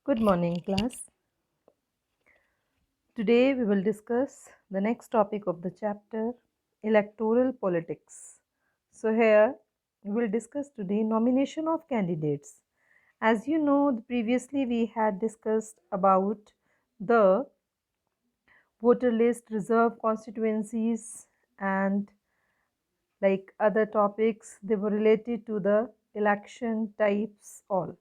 Good morning, class. Today we will discuss the next topic of the chapter electoral politics. So, here we will discuss today nomination of candidates. As you know, previously we had discussed about the voter list, reserve constituencies, and like other topics, they were related to the election types, all.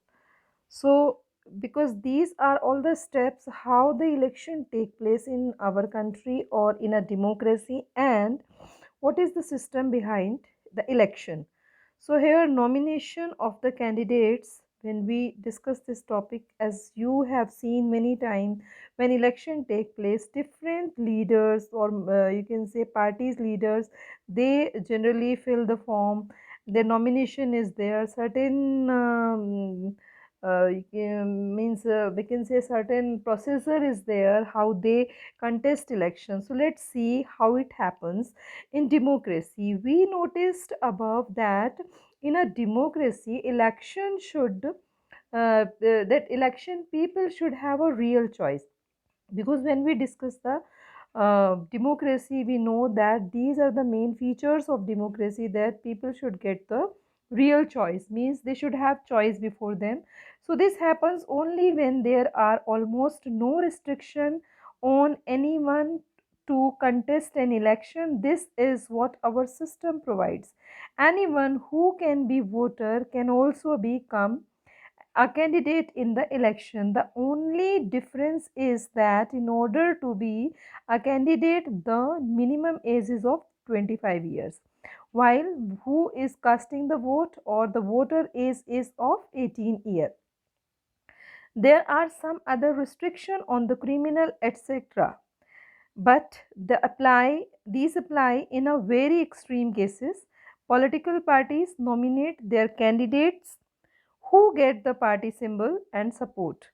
So, because these are all the steps how the election take place in our country or in a democracy, and what is the system behind the election. So here nomination of the candidates, when we discuss this topic, as you have seen many times, when election take place, different leaders or you can say parties leaders, they generally fill the form. Their nomination is there, certain means we can say certain procedure is there how they contest elections. So let's see how it happens in democracy. We noticed above that in a democracy election should that election people should have a real choice, because when we discuss the democracy, we know that these are the main features of democracy, that people should get the real choice, means they should have choice before them. So this happens only when there are almost no restriction on anyone to contest an election. This is what our system provides. Anyone who can be voter can also become a candidate in the election. The only difference is that in order to be a candidate, the minimum age is of 25 years, while who is casting the vote or the voter age is of 18 years. There are some other restriction on the criminal etc, but these apply in a very extreme cases. Political parties nominate their candidates who get the party symbol and support.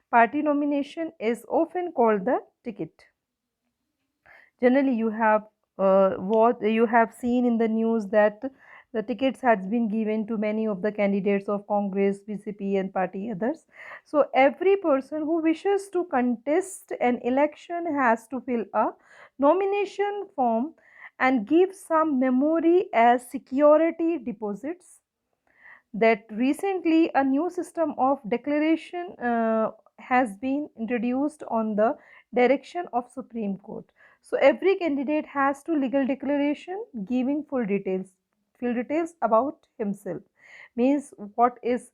Party nomination is often called the ticket. Generally, you have what you have seen in the news that the tickets has been given to many of the candidates of Congress, BCP, and party others. So every person who wishes to contest an election has to fill a nomination form and give some memory as security deposits. That recently a new system of declaration has been introduced on the direction of Supreme Court. So every candidate has to legal declaration giving full details about himself, means what is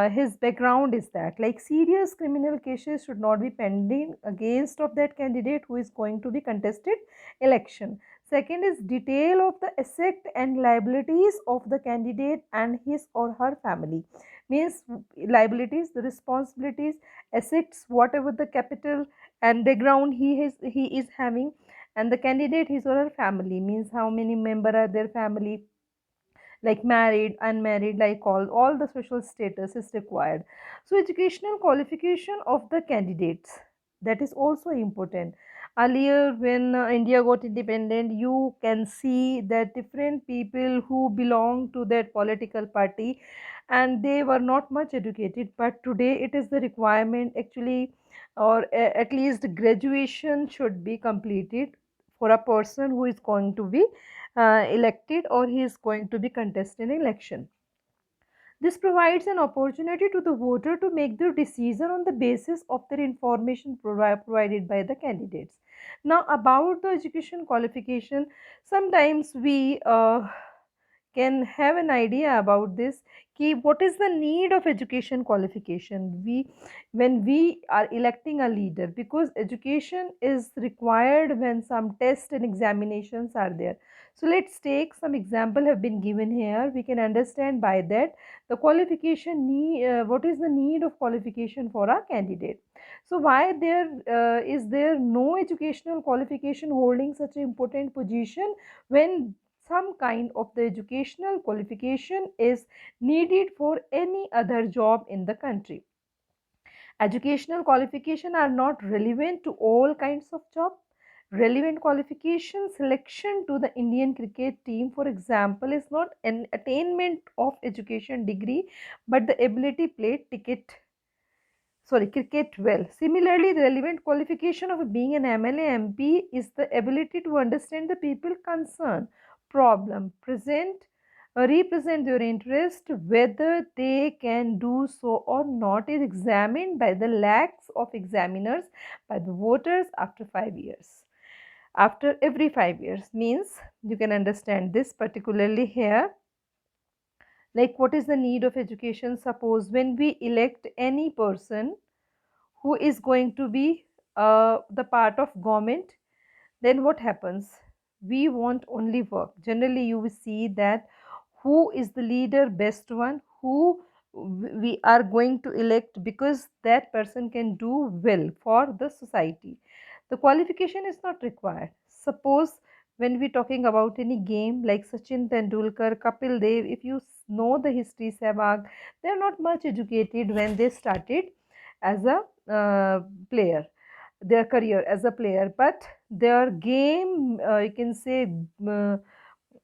his background is, that like serious criminal cases should not be pending against of that candidate who is going to be contested election. Second is detail of the asset and liabilities of the candidate and his or her family, means liabilities, the responsibilities, assets, whatever the capital and background he is having, and the candidate his or her family, means how many member are their family, like married, unmarried, like all the social status is required. So educational qualification of the candidates, that is also important. Earlier when India got independent, you can see that different people who belong to that political party and they were not much educated, but today it is the requirement actually, or at least graduation should be completed for a person who is going to be elected or he is going to be contesting an election. This provides an opportunity to the voter to make their decision on the basis of their information provided by the candidates. Now, about the education qualification, sometimes we can have an idea about this, ki what is the need of education qualification we when we are electing a leader, because education is required when some tests and examinations are there. So let's take some example have been given here, we can understand by that the qualification need, what is the need of qualification for a candidate. So why there is there no educational qualification holding such an important position, when some kind of the educational qualification is needed for any other job in the country. Educational qualification are not relevant to all kinds of job. Relevant qualification selection to the Indian cricket team, for example, is not an attainment of education degree but the ability play ticket. cricket well. Similarly, the relevant qualification of being an MLA MP is the ability to understand the people concerned, problem, present, represent their interest, whether they can do so or not is examined by the lakhs of examiners, by the voters after 5 years. After every 5 years means you can understand this particularly here, like what is the need of education. Suppose when we elect any person who is going to be the part of government, then what happens? We want only work. Generally you will see that who is the leader, best one, who we are going to elect because that person can do well for the society. The qualification is not required. Suppose when we talking about any game like Sachin Tendulkar, Kapil Dev, if you know the history, Sehwag, they are not much educated when they started as a player, their career as a player, but their game, you can say,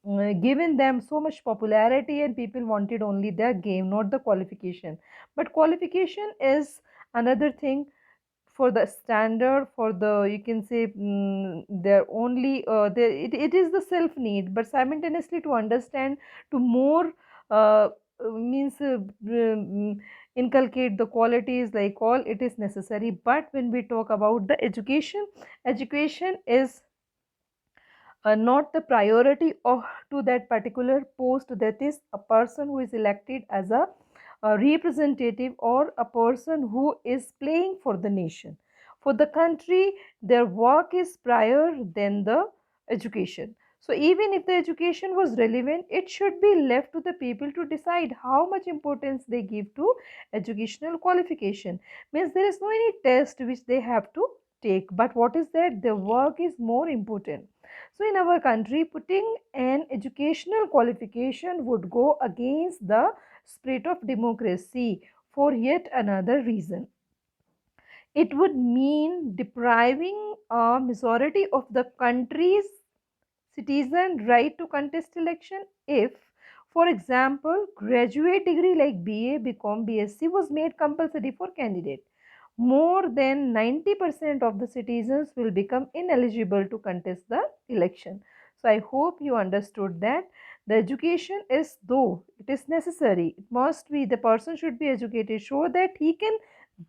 given them so much popularity and people wanted only their game, not the qualification. But qualification is another thing for the standard, for the, you can say, their only it is the self need, but simultaneously to understand, to more means inculcate the qualities like all, it is necessary. But when we talk about the education, education is not the priority of to that particular post, that is a person who is elected as a representative or a person who is playing for the nation, for the country. Their work is prior than the education. So even if the education was relevant, it should be left to the people to decide how much importance they give to educational qualification. Means there is no any test which they have to take, but what is that, their work is more important. So in our country, putting an educational qualification would go against the spirit of democracy for yet another reason. It would mean depriving a majority of the country's citizen right to contest election if, for example, graduate degree like BA, BCom, BSc was made compulsory for candidate. More than 90% of the citizens will become ineligible to contest the election. So I hope you understood that the education is, though it is necessary, it must be, the person should be educated so that he can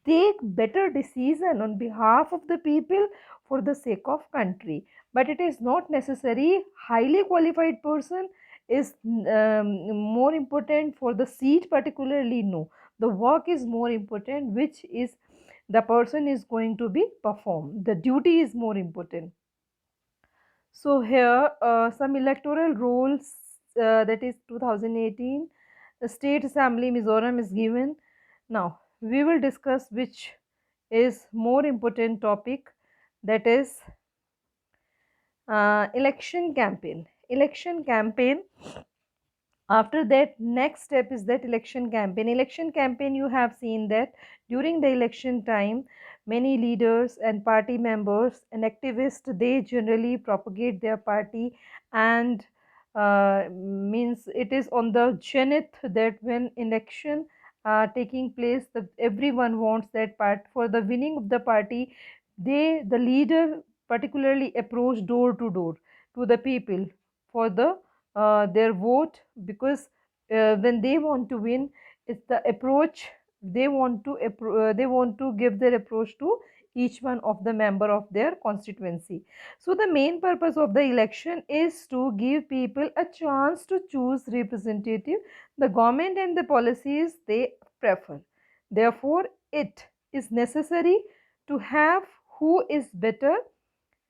take better decision on behalf of the people for the sake of country. But it is not necessary highly qualified person is more important for the seat particularly. No, the work is more important, which is the person is going to be performed, the duty is more important. So here some electoral rules, that is 2018, the state assembly Mizoram is given. Now we will discuss which is more important topic, that is election campaign. Election campaign, after that, next step is that election campaign. Election campaign, you have seen that during the election time, many leaders and party members and activists, they generally propagate their party, and means it is on the zenith that when election taking place, everyone wants that part for the winning of the party. The leader particularly approach door to door to the people for their vote, because when they want to win, it's the approach, they want to give their approach to each one of the member of their constituency. So the main purpose of the election is to give people a chance to choose representative, the government and the policies they prefer. Therefore it is necessary to have who is better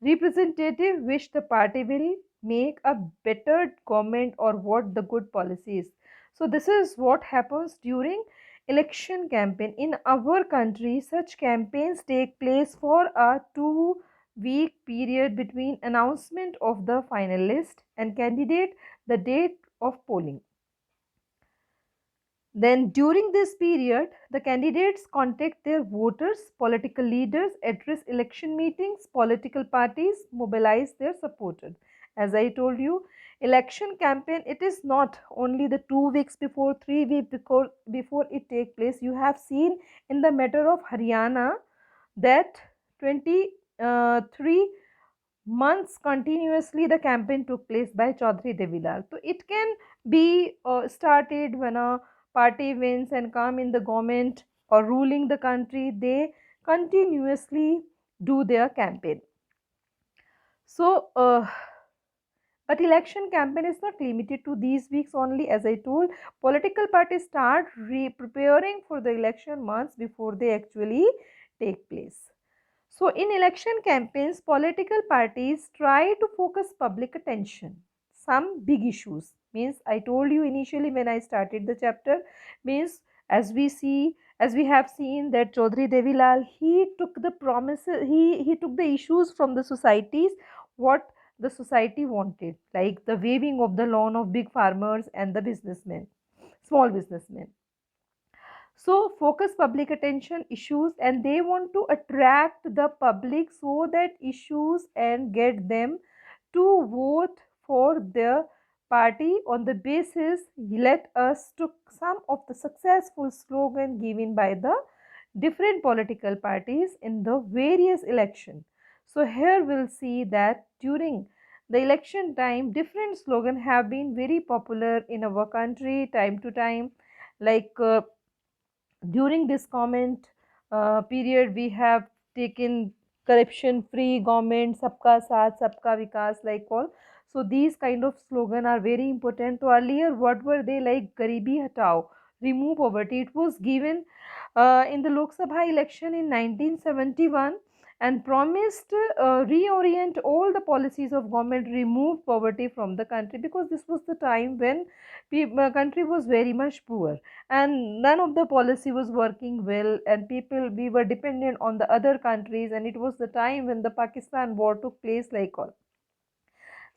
representative, which the party will make a better comment or what the good policy is. So this is what happens during election campaign. In our country, such campaigns take place for a 2 week period between announcement of the final list and candidate, the date of polling. Then during this period, the candidates contact their voters, political leaders, address election meetings, political parties mobilize their supporters. As I told you, election campaign, it is not only the 2 weeks before, 3 weeks before it take place. You have seen in the matter of Haryana that 23 months continuously the campaign took place by Chaudhry Devilal. So it can be started when a party wins and come in the government or ruling the country, they continuously do their campaign. So but election campaign is not limited to these weeks only. As I told, political parties start preparing for the election months before they actually take place. So, in election campaigns, political parties try to focus public attention. Some big issues means, I told you initially when I started the chapter, means as we have seen that Chaudhry Devilal, he took the promises, he took the issues from the societies, what the society wanted, like the waiving of the loan of big farmers and the businessmen, small businessmen. So focus public attention issues, and they want to attract the public so that issues and get them to vote for their party. On the basis, let us took some of the successful slogan given by the different political parties in the various election. So here we'll see that during the election time, different slogan have been very popular in our country time to time, like during this comment period, we have taken corruption free government, sabka saath, sabka vikas, like all. So these kind of slogan are very important. So earlier, what were they, like garibi hatao, remove poverty? It was given in the Lok Sabha election in 1971 and promised reorient all the policies of government, remove poverty from the country, because this was the time when country was very much poor and none of the policy was working well, and people, we were dependent on the other countries, and it was the time when the Pakistan war took place, like all.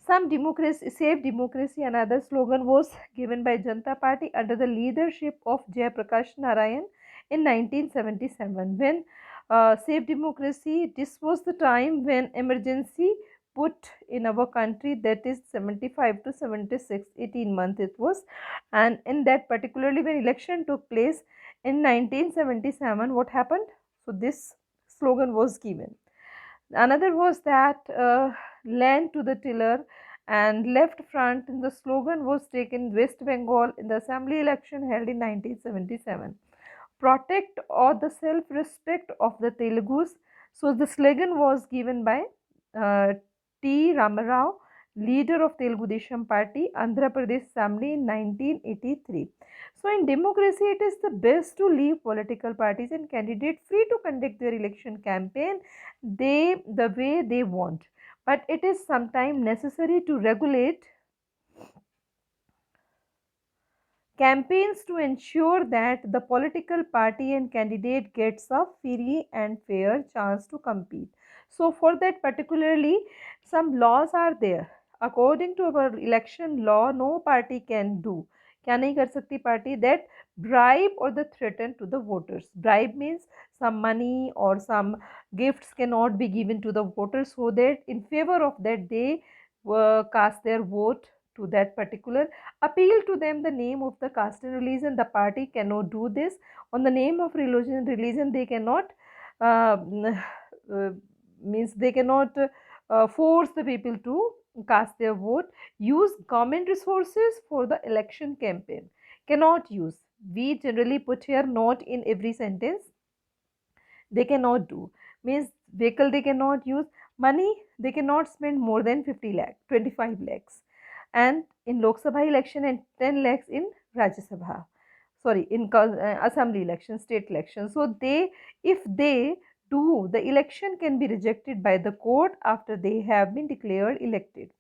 Some democracy, save democracy, another slogan was given by Janata Party under the leadership of Jayaprakash Narayan in 1977. When save democracy, this was the time when emergency put in our country, that is 75 to 76, 18 months it was. And in that, particularly when election took place in 1977, what happened? So this slogan was given. Another was that land to the tiller and left front. And the slogan was taken West Bengal in the assembly election held in 1977. Protect or the self-respect of the Telugus. So the slogan was given by uh, T. Ramarao, leader of Telugu Desam Party, Andhra Pradesh Assembly in 1983. So in democracy, it is the best to leave political parties and candidates free to conduct their election campaign the way they want. But it is sometimes necessary to regulate campaigns to ensure that the political party and candidate gets a free and fair chance to compete. So for that, particularly, some laws are there. According to our election law, no party can do, क्या नहीं कर सकती party, that bribe or the threaten to the voters. Bribe means some money or some gifts cannot be given to the voters, so that in favor of that they cast their vote to that particular. Appeal to them the name of the caste and religion, the party cannot do this. On the name of religion they cannot uh, uh, means they cannot force the people to cast their vote. Use government resources for the election campaign, cannot use. We generally put here not in every sentence. They cannot do means vehicle they cannot use. Money, they cannot spend more than 50 lakh, 25 lakhs, and in Lok Sabha election and 10 lakhs in Rajya Sabha, sorry, in assembly election, state election. So they, if they do, the election can be rejected by the court after they have been declared elected.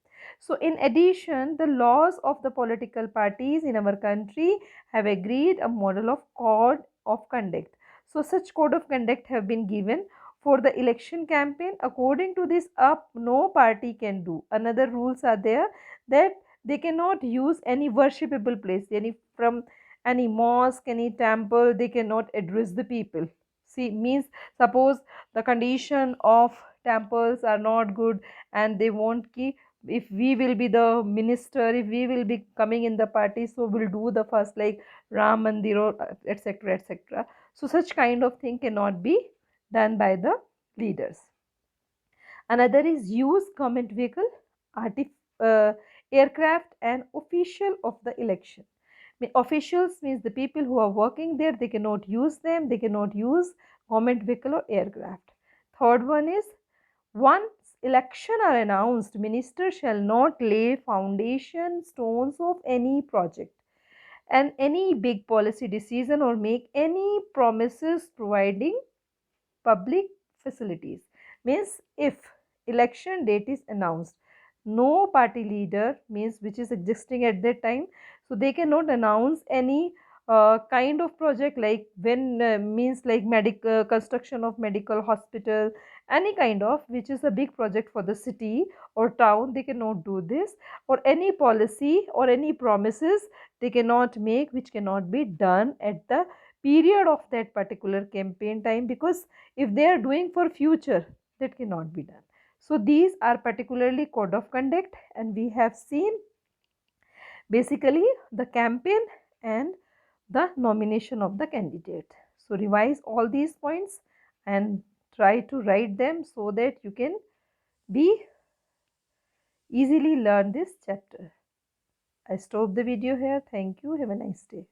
So in addition, the laws of the political parties in our country have agreed a model of code of conduct. So such code of conduct have been given for the election campaign. According to this, up no party can do. Another rules are there, that they cannot use any worshipable place, any from any mosque, any temple, they cannot address the people. See, means suppose the condition of temples are not good and they want ki if we will be the minister, if we will be coming in the party, so we'll do the first like Ram Mandir or etc etc. So such kind of thing cannot be done by the leaders. Another is use government vehicle, uh, aircraft and official of the election. Officials means the people who are working there, they cannot use them, they cannot use government vehicle or aircraft. Third one is, once election are announced, minister shall not lay foundation stones of any project and any big policy decision or make any promises providing public facilities. Means if election date is announced, no party leader means which is existing at that time, so they cannot announce any kind of project like when means like medical construction of medical hospital, any kind of which is a big project for the city or town, they cannot do this, or any policy or any promises they cannot make which cannot be done at the period of that particular campaign time, because if they are doing for future, that cannot be done. So these are particularly code of conduct, and we have seen basically the campaign and the nomination of the candidate. So revise all these points and try to write them so that you can be easily learn this chapter. I stop the video here. Thank you. Have a nice day.